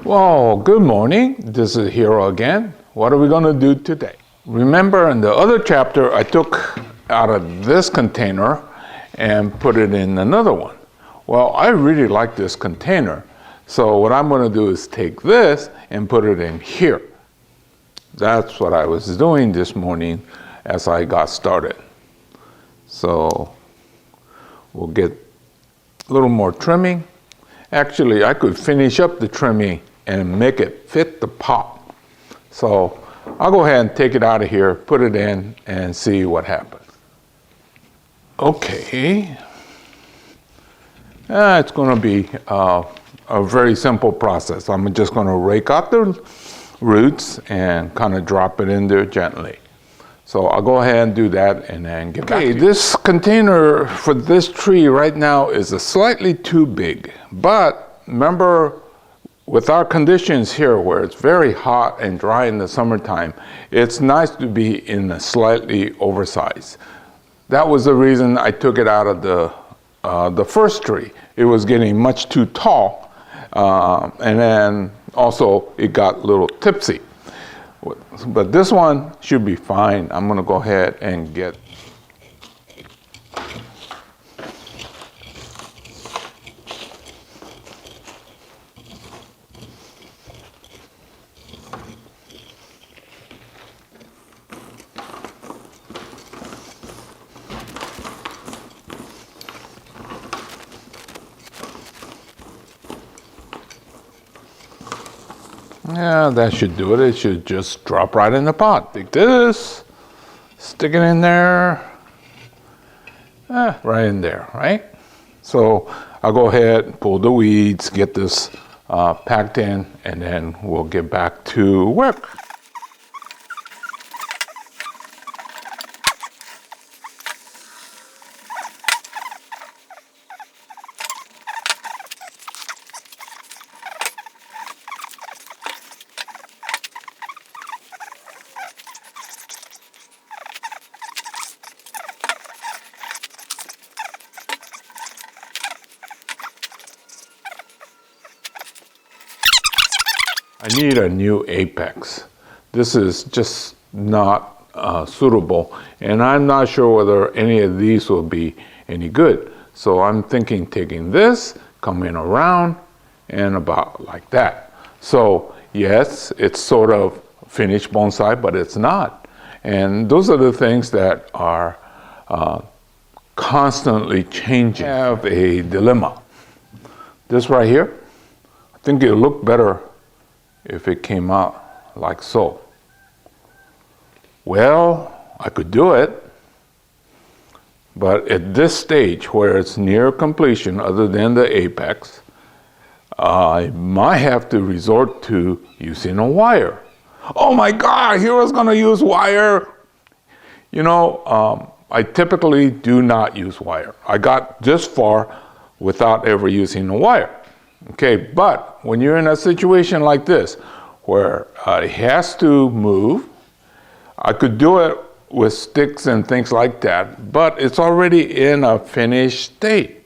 Well, good morning. This is Hiro again. What are we going to do today? Remember in the other chapter, I took out of this container and put it in another one. Well, I really like this container. So what I'm going to do is take this and put it in here. That's what I was doing this morning as I got started. So we'll get a little more trimming. Actually, I could finish up the trimming and make it fit the pot. So I'll go ahead and take it out of here, put it in, and see what happens. Okay. It's going to be a very simple process. I'm just going to rake out the roots and kind of drop it in there gently. So I'll go ahead and do that and then get back to you. This container for this tree right now is slightly too big. But remember, with our conditions here where it's very hot and dry in the summertime, it's nice to be in a slightly oversized. That was the reason I took it out of the first tree. It was getting much too tall, and then also it got a little tipsy. But this one should be fine. I'm going to go ahead and get. Yeah, that should do it. It should just drop right in the pot. Take this, stick it in there, right in there, right? So I'll go ahead, pull the weeds, get this packed in, and then we'll get back to work. I need a new apex. This is just not suitable, and I'm not sure whether any of these will be any good. So I'm thinking taking this, coming around, and about like that. So yes, it's sort of finished bonsai, but it's not. And those are the things that are constantly changing. I have a dilemma. This right here, I think it'll look better if it came out like so. Well, I could do it, but at this stage where it's near completion, other than the apex, I might have to resort to using a wire. Oh my God, Hero's gonna use wire. You know, I typically do not use wire. I got this far without ever using a wire. Okay, but when you're in a situation like this, where it has to move, I could do it with sticks and things like that, but it's already in a finished state.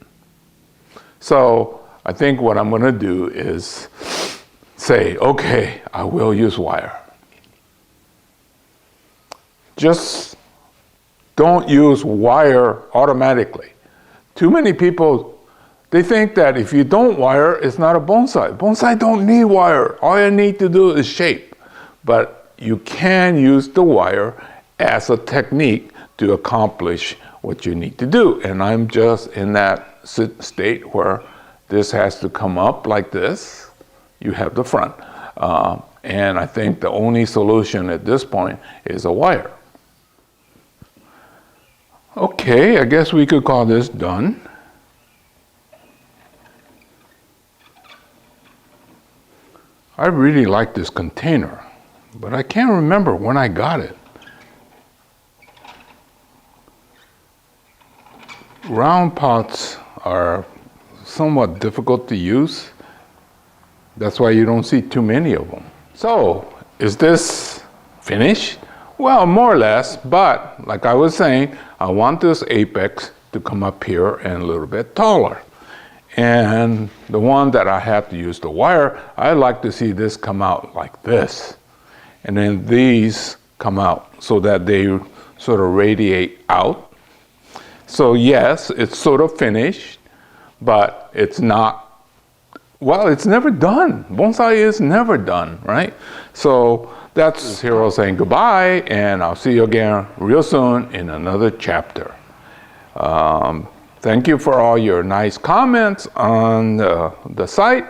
So I think what I'm going to do is say, okay, I will use wire. Just don't use wire automatically. Too many people, they think that if you don't wire, it's not a bonsai. Bonsai don't need wire. All you need to do is shape. But you can use the wire as a technique to accomplish what you need to do. And I'm just in that state where this has to come up like this. You have the front. And I think the only solution at this point is a wire. Okay, I guess we could call this done. I really like this container, but I can't remember when I got it. Round pots are somewhat difficult to use. That's why you don't see too many of them. So, is this finished? Well, more or less, but like I was saying, I want this apex to come up here and a little bit taller. And the one that I have to use the wire, I like to see this come out like this. And then these come out so that they sort of radiate out. So yes, it's sort of finished, but it's not, well, it's never done. Bonsai is never done, right? So that's Hiro saying goodbye, and I'll see you again real soon in another chapter. Thank you for all your nice comments on the site.